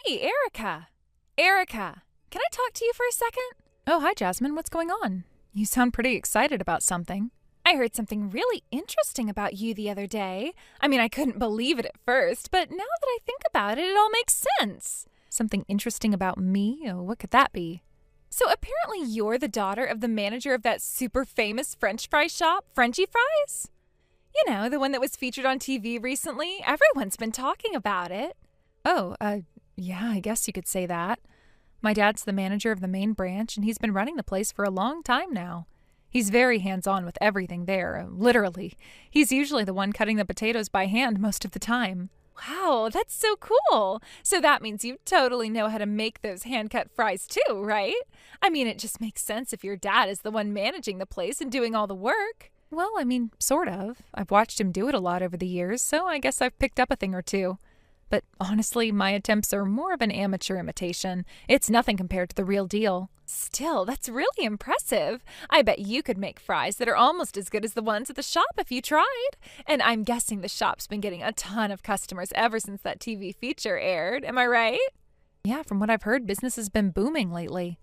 Hey, Erica. Erica, can I talk to you for a second? Oh, hi, Jasmine. What's going on? You sound pretty excited about something. I heard something really interesting about you the other day. I mean, I couldn't believe it at first, but now that I think about it, it all makes sense. Something interesting about me? Oh, what could that be? So apparently you're the daughter of the manager of that super famous French fry shop, Frenchy Fries? You know, the one that was featured on TV recently. Everyone's been talking about it. Oh, yeah, I guess you could say that. My dad's the manager of the main branch, and he's been running the place for a long time now. He's very hands-on with everything there, literally. He's usually the one cutting the potatoes by hand most of the time. Wow, that's so cool. So that means you totally know how to make those hand-cut fries too, right? I mean, it just makes sense if your dad is the one managing the place and doing all the work. Well, I mean, sort of. I've watched him do it a lot over the years, so I guess I've picked up a thing or two. But honestly, my attempts are more of an amateur imitation. It's nothing compared to the real deal. Still, that's really impressive. I bet you could make fries that are almost as good as the ones at the shop if you tried. And I'm guessing the shop's been getting a ton of customers ever since that TV feature aired. Am I right? Yeah, from what I've heard, business has been booming lately.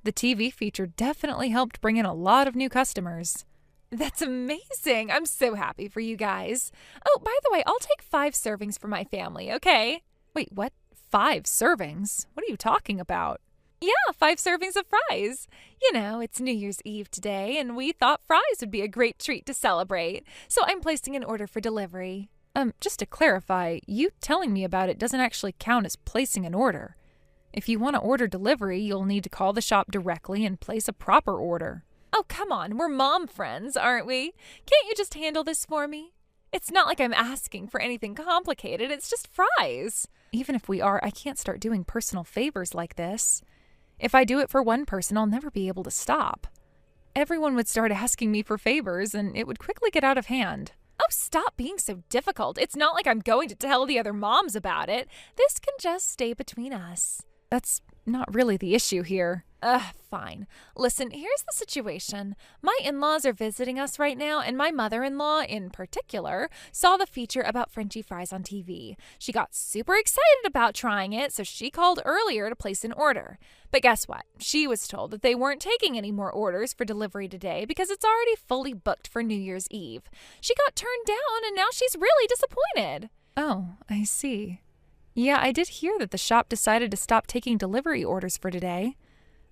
The TV feature definitely helped bring in a lot of new customers. That's amazing. I'm so happy for you guys. Oh, by the way, I'll take 5 servings for my family, okay? Wait, what? 5 servings? What are you talking about? Yeah, 5 servings of fries. You know, it's New Year's Eve today, and we thought fries would be a great treat to celebrate. So I'm placing an order for delivery. Just to clarify, you telling me about it doesn't actually count as placing an order. If you want to order delivery, you'll need to call the shop directly and place a proper order. Oh, come on. We're mom friends, aren't we? Can't you just handle this for me? It's not like I'm asking for anything complicated. It's just fries. Even if we are, I can't start doing personal favors like this. If I do it for one person, I'll never be able to stop. Everyone would start asking me for favors, and it would quickly get out of hand. Oh, stop being so difficult. It's not like I'm going to tell the other moms about it. This can just stay between us. That's not really the issue here. Fine. Listen, here's the situation. My in-laws are visiting us right now, and my mother-in-law, in particular, saw the feature about Frenchy fries on TV. She got super excited about trying it, so she called earlier to place an order. But guess what? She was told that they weren't taking any more orders for delivery today because it's already fully booked for New Year's Eve. She got turned down, and now she's really disappointed. Oh, I see. Yeah, I did hear that the shop decided to stop taking delivery orders for today.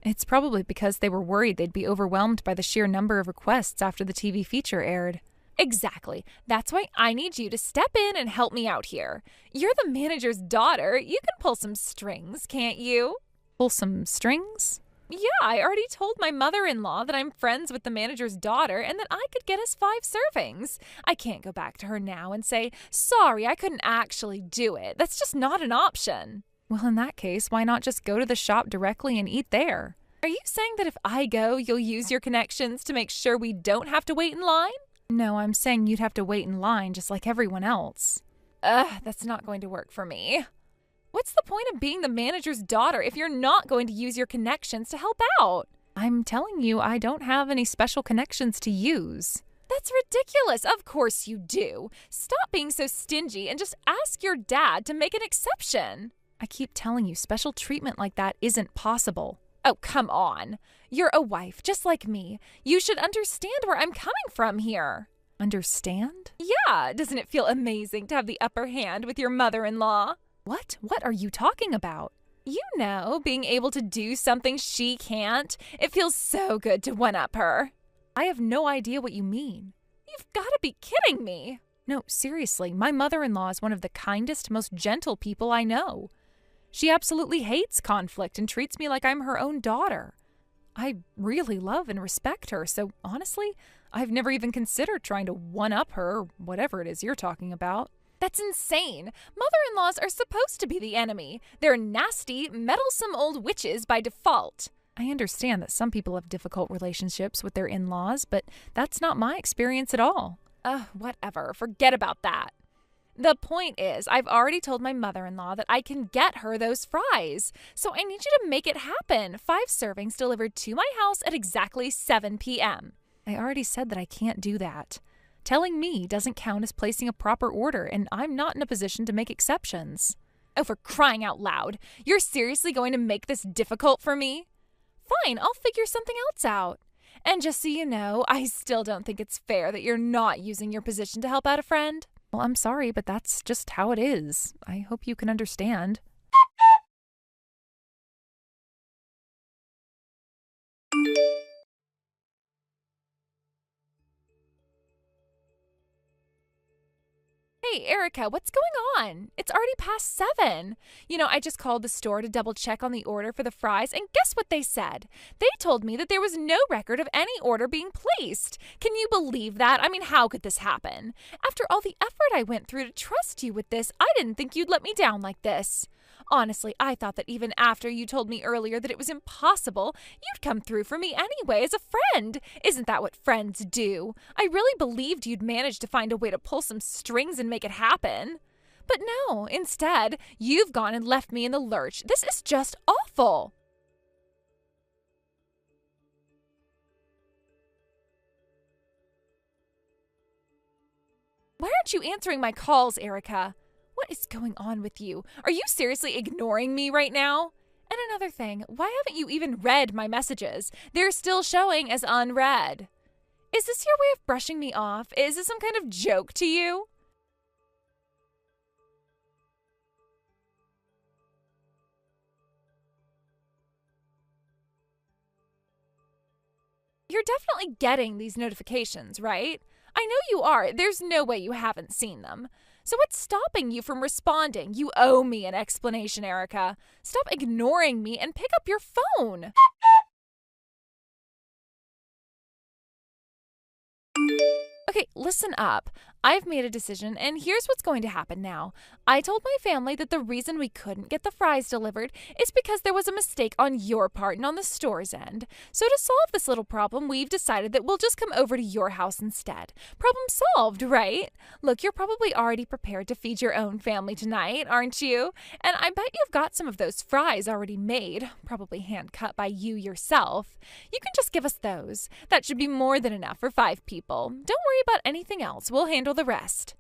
It's probably because they were worried they'd be overwhelmed by the sheer number of requests after the TV feature aired. Exactly. That's why I need you to step in and help me out here. You're the manager's daughter. You can pull some strings, can't you? Pull some strings? Yeah, I already told my mother-in-law that I'm friends with the manager's daughter and that I could get us 5 servings. I can't go back to her now and say, sorry, I couldn't actually do it. That's just not an option. Well, in that case, why not just go to the shop directly and eat there? Are you saying that if I go, you'll use your connections to make sure we don't have to wait in line? No, I'm saying you'd have to wait in line just like everyone else. That's not going to work for me. What's the point of being the manager's daughter if you're not going to use your connections to help out? I'm telling you, I don't have any special connections to use. That's ridiculous. Of course you do. Stop being so stingy and just ask your dad to make an exception. I keep telling you, special treatment like that isn't possible. Oh, come on. You're a wife, just like me. You should understand where I'm coming from here. Understand? Yeah. Doesn't it feel amazing to have the upper hand with your mother-in-law? What? What are you talking about? You know, being able to do something she can't. It feels so good to one-up her. I have no idea what you mean. You've got to be kidding me. No, seriously, my mother-in-law is one of the kindest, most gentle people I know. She absolutely hates conflict and treats me like I'm her own daughter. I really love and respect her, so honestly, I've never even considered trying to one-up her or whatever it is you're talking about. That's insane. Mother-in-laws are supposed to be the enemy. They're nasty, meddlesome old witches by default. I understand that some people have difficult relationships with their in-laws, but that's not my experience at all. Whatever. Forget about that. The point is, I've already told my mother-in-law that I can get her those fries. So I need you to make it happen. 5 servings delivered to my house at exactly 7 p.m. I already said that I can't do that. Telling me doesn't count as placing a proper order, and I'm not in a position to make exceptions. Oh, for crying out loud. You're seriously going to make this difficult for me? Fine, I'll figure something else out. And just so you know, I still don't think it's fair that you're not using your position to help out a friend. Well, I'm sorry, but that's just how it is. I hope you can understand. Hey, Erica, what's going on? It's already past 7. I just called the store to double check on the order for the fries, and guess what they said? They told me that there was no record of any order being placed. Can you believe that? I mean, how could this happen? After all the effort I went through to trust you with this, I didn't think you'd let me down like this. Honestly, I thought that even after you told me earlier that it was impossible, you'd come through for me anyway as a friend. Isn't that what friends do? I really believed you'd manage to find a way to pull some strings and make it happen. But no, instead, you've gone and left me in the lurch. This is just awful. Why aren't you answering my calls, Erica? What is going on with you? Are you seriously ignoring me right now? And another thing, why haven't you even read my messages? They're still showing as unread. Is this your way of brushing me off? Is this some kind of joke to you? You're definitely getting these notifications, right? I know you are. There's no way you haven't seen them. So what's stopping you from responding? You owe me an explanation, Erica. Stop ignoring me and pick up your phone. Okay, listen up. I've made a decision, and here's what's going to happen now. I told my family that the reason we couldn't get the fries delivered is because there was a mistake on your part and on the store's end. So to solve this little problem, we've decided that we'll just come over to your house instead. Problem solved, right? Look, you're probably already prepared to feed your own family tonight, aren't you? And I bet you've got some of those fries already made, probably hand-cut by you yourself. You can just give us those. That should be more than enough for 5 people. Don't worry about anything else. We'll handle the rest.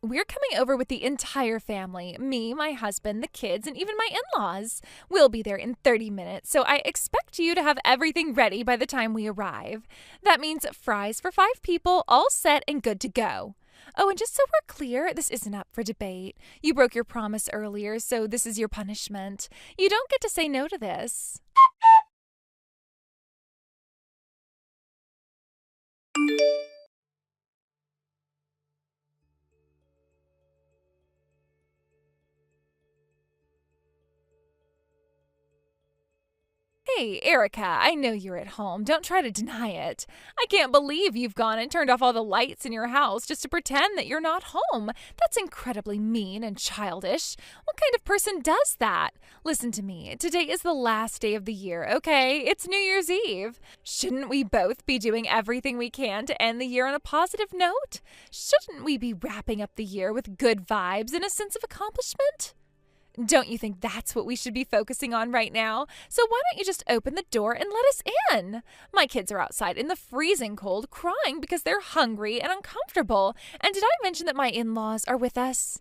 We're coming over with the entire family. Me, my husband, the kids, and even my in-laws. We'll be there in 30 minutes, so I expect you to have everything ready by the time we arrive. That means fries for 5 people, all set and good to go. Oh, and just so we're clear, this isn't up for debate. You broke your promise earlier, so this is your punishment. You don't get to say no to this. Hey, Erica, I know you're at home. Don't try to deny it. I can't believe you've gone and turned off all the lights in your house just to pretend that you're not home. That's incredibly mean and childish. What kind of person does that? Listen to me. Today is the last day of the year, okay? It's New Year's Eve. Shouldn't we both be doing everything we can to end the year on a positive note? Shouldn't we be wrapping up the year with good vibes and a sense of accomplishment? Don't you think that's what we should be focusing on right now? So why don't you just open the door and let us in? My kids are outside in the freezing cold crying because they're hungry and uncomfortable. And did I mention that my in-laws are with us?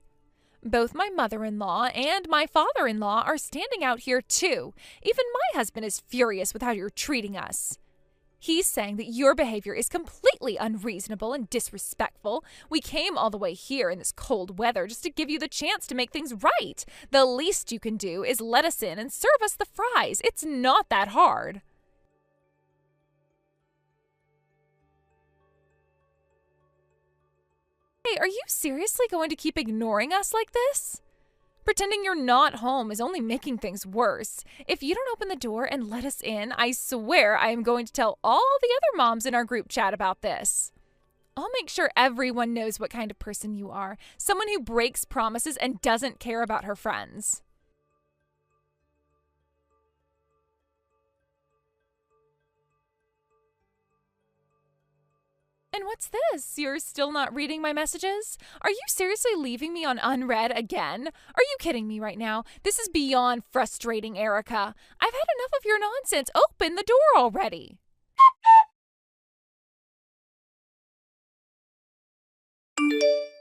Both my mother-in-law and my father-in-law are standing out here too. Even my husband is furious with how you're treating us. He's saying that your behavior is completely unreasonable and disrespectful. We came all the way here in this cold weather just to give you the chance to make things right. The least you can do is let us in and serve us the fries. It's not that hard. Hey, are you seriously going to keep ignoring us like this? Pretending you're not home is only making things worse. If you don't open the door and let us in, I swear I am going to tell all the other moms in our group chat about this. I'll make sure everyone knows what kind of person you are. Someone who breaks promises and doesn't care about her friends. And what's this? You're still not reading my messages? Are you seriously leaving me on unread again? Are you kidding me right now? This is beyond frustrating, Erica. I've had enough of your nonsense. Open the door already.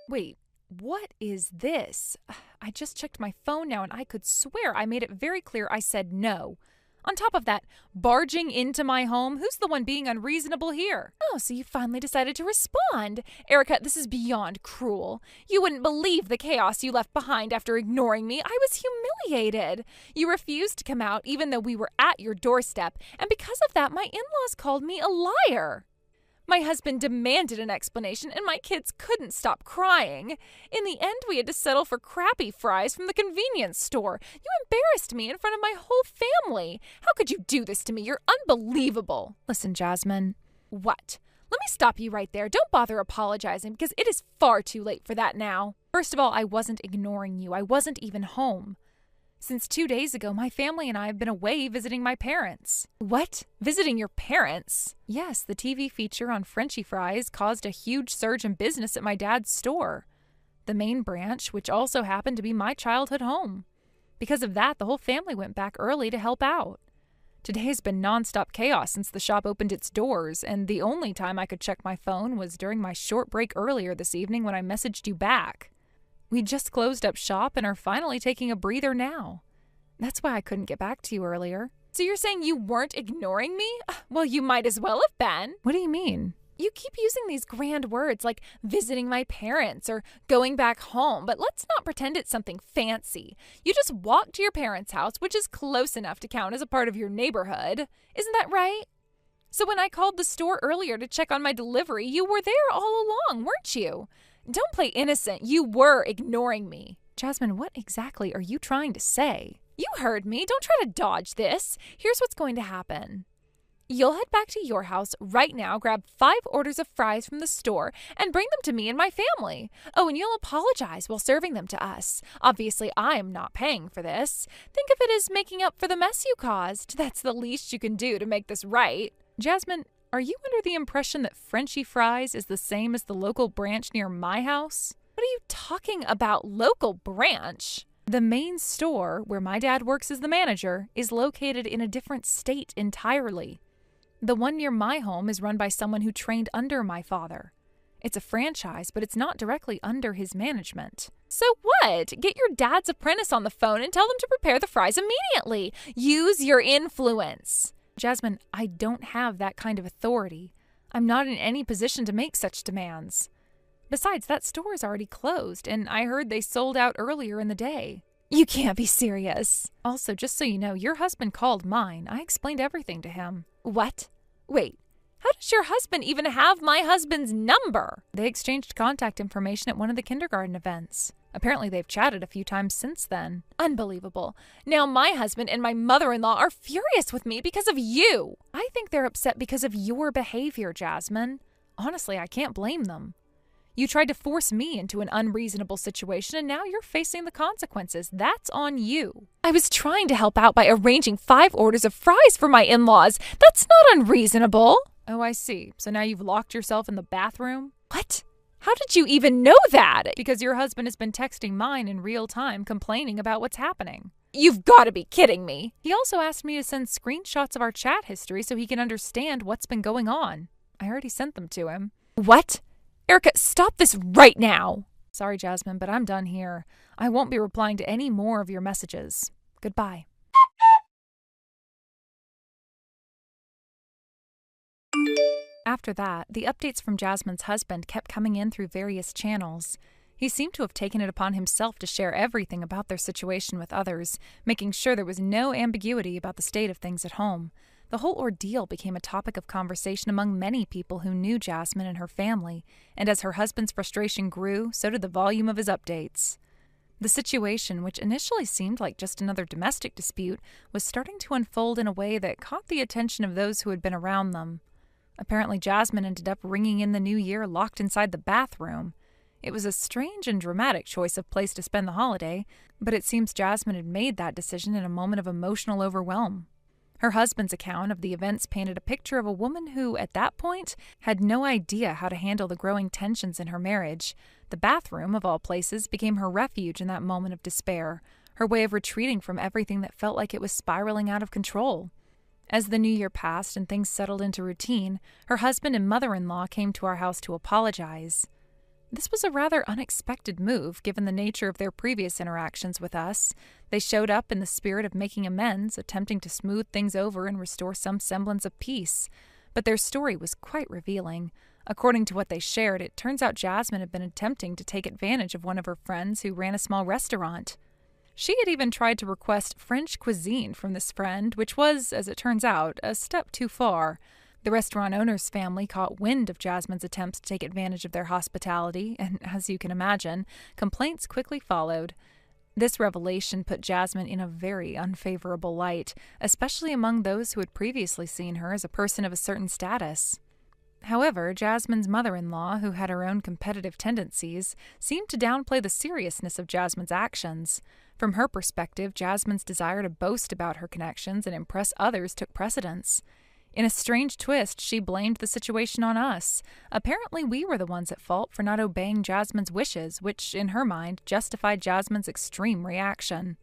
Wait, What is this? I just checked my phone now and I could swear I made it very clear I said no. On top of that, barging into my home, who's the one being unreasonable here? Oh, so you finally decided to respond. Erica, this is beyond cruel. You wouldn't believe the chaos you left behind after ignoring me. I was humiliated. You refused to come out even though we were at your doorstep, and because of that, my in-laws called me a liar. My husband demanded an explanation, and my kids couldn't stop crying. In the end, we had to settle for crappy fries from the convenience store. You embarrassed me in front of my whole family. How could you do this to me? You're unbelievable. Listen, Jasmine. What? Let me stop you right there. Don't bother apologizing because it is far too late for that now. First of all, I wasn't ignoring you. I wasn't even home. Since 2 days ago, my family and I have been away visiting my parents. What? Visiting your parents? Yes, the TV feature on Frenchy fries caused a huge surge in business at my dad's store, the main branch, which also happened to be my childhood home. Because of that, the whole family went back early to help out. Today has been nonstop chaos since the shop opened its doors, and the only time I could check my phone was during my short break earlier this evening when I messaged you back. We just closed up shop and are finally taking a breather now. That's why I couldn't get back to you earlier. So you're saying you weren't ignoring me? Well, you might as well have been. What do you mean? You keep using these grand words like visiting my parents or going back home, but let's not pretend it's something fancy. You just walked to your parents' house, which is close enough to count as a part of your neighborhood. Isn't that right? So when I called the store earlier to check on my delivery, you were there all along, weren't you? Don't play innocent. You were ignoring me. Jasmine, what exactly are you trying to say? You heard me. Don't try to dodge this. Here's what's going to happen. You'll head back to your house right now, grab 5 orders of fries from the store, and bring them to me and my family. Oh, and you'll apologize while serving them to us. Obviously, I am not paying for this. Think of it as making up for the mess you caused. That's the least you can do to make this right. Jasmine, are you under the impression that Frenchy fries is the same as the local branch near my house? What are you talking about, local branch? The main store, where my dad works as the manager, is located in a different state entirely. The one near my home is run by someone who trained under my father. It's a franchise, but it's not directly under his management. So what? Get your dad's apprentice on the phone and tell them to prepare the fries immediately. Use your influence. Jasmine, I don't have that kind of authority. I'm not in any position to make such demands. Besides, that store is already closed, and I heard they sold out earlier in the day. You can't be serious. Also, just so you know, your husband called mine. I explained everything to him. What? Wait, how does your husband even have my husband's number? They exchanged contact information at one of the kindergarten events. Apparently, they've chatted a few times since then. Unbelievable. Now my husband and my mother-in-law are furious with me because of you. I think they're upset because of your behavior, Jasmine. Honestly, I can't blame them. You tried to force me into an unreasonable situation, and now you're facing the consequences. That's on you. I was trying to help out by arranging 5 orders of fries for my in-laws. That's not unreasonable. Oh, I see. So now you've locked yourself in the bathroom? What? How did you even know that? Because your husband has been texting mine in real time, complaining about what's happening. You've got to be kidding me. He also asked me to send screenshots of our chat history so he can understand what's been going on. I already sent them to him. What? Erica, stop this right now. Sorry, Jasmine, but I'm done here. I won't be replying to any more of your messages. Goodbye. After that, the updates from Jasmine's husband kept coming in through various channels. He seemed to have taken it upon himself to share everything about their situation with others, making sure there was no ambiguity about the state of things at home. The whole ordeal became a topic of conversation among many people who knew Jasmine and her family, and as her husband's frustration grew, so did the volume of his updates. The situation, which initially seemed like just another domestic dispute, was starting to unfold in a way that caught the attention of those who had been around them. Apparently, Jasmine ended up ringing in the new year locked inside the bathroom. It was a strange and dramatic choice of place to spend the holiday, but it seems Jasmine had made that decision in a moment of emotional overwhelm. Her husband's account of the events painted a picture of a woman who, at that point, had no idea how to handle the growing tensions in her marriage. The bathroom, of all places, became her refuge in that moment of despair, her way of retreating from everything that felt like it was spiraling out of control. As the new year passed and things settled into routine, her husband and mother-in-law came to our house to apologize. This was a rather unexpected move, given the nature of their previous interactions with us. They showed up in the spirit of making amends, attempting to smooth things over and restore some semblance of peace. But their story was quite revealing. According to what they shared, it turns out Jasmine had been attempting to take advantage of one of her friends who ran a small restaurant. She had even tried to request French cuisine from this friend, which was, as it turns out, a step too far. The restaurant owner's family caught wind of Jasmine's attempts to take advantage of their hospitality, and as you can imagine, complaints quickly followed. This revelation put Jasmine in a very unfavorable light, especially among those who had previously seen her as a person of a certain status. However, Jasmine's mother-in-law, who had her own competitive tendencies, seemed to downplay the seriousness of Jasmine's actions. From her perspective, Jasmine's desire to boast about her connections and impress others took precedence. In a strange twist, she blamed the situation on us. Apparently, we were the ones at fault for not obeying Jasmine's wishes, which, in her mind, justified Jasmine's extreme reaction.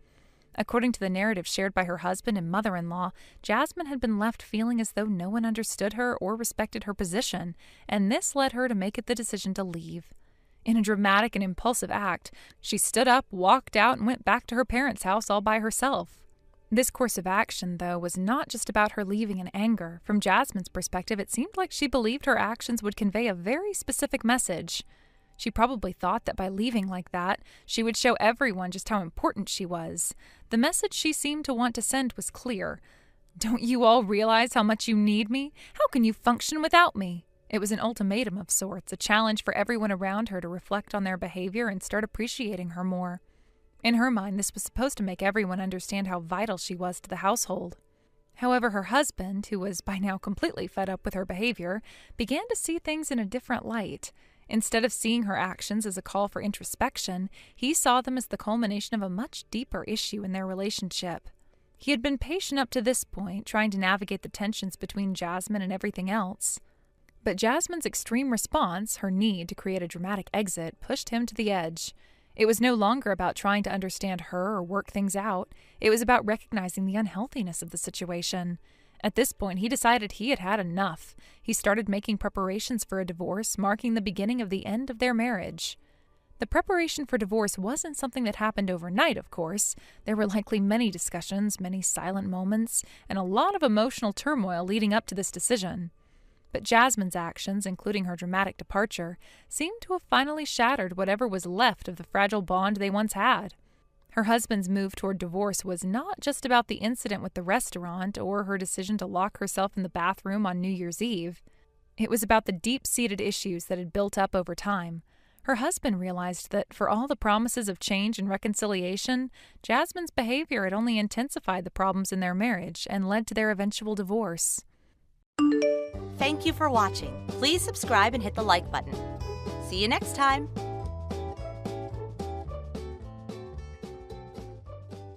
According to the narrative shared by her husband and mother-in-law, Jasmine had been left feeling as though no one understood her or respected her position, and this led her to make the decision to leave. In a dramatic and impulsive act, she stood up, walked out, and went back to her parents' house all by herself. This course of action, though, was not just about her leaving in anger. From Jasmine's perspective, it seemed like she believed her actions would convey a very specific message. She probably thought that by leaving like that, she would show everyone just how important she was. The message she seemed to want to send was clear. Don't you all realize how much you need me? How can you function without me? It was an ultimatum of sorts, a challenge for everyone around her to reflect on their behavior and start appreciating her more. In her mind, this was supposed to make everyone understand how vital she was to the household. However, her husband, who was by now completely fed up with her behavior, began to see things in a different light. Instead of seeing her actions as a call for introspection, he saw them as the culmination of a much deeper issue in their relationship. He had been patient up to this point, trying to navigate the tensions between Jasmine and everything else. But Jasmine's extreme response, her need to create a dramatic exit, pushed him to the edge. It was no longer about trying to understand her or work things out. It was about recognizing the unhealthiness of the situation. At this point, he decided he had had enough. He started making preparations for a divorce, marking the beginning of the end of their marriage. The preparation for divorce wasn't something that happened overnight, of course. There were likely many discussions, many silent moments, and a lot of emotional turmoil leading up to this decision. But Jasmine's actions, including her dramatic departure, seemed to have finally shattered whatever was left of the fragile bond they once had. Her husband's move toward divorce was not just about the incident with the restaurant or her decision to lock herself in the bathroom on New Year's Eve. It was about the deep-seated issues that had built up over time. Her husband realized that for all the promises of change and reconciliation, Jasmine's behavior had only intensified the problems in their marriage and led to their eventual divorce. Thank you for watching. Please subscribe and hit the like button. See you next time.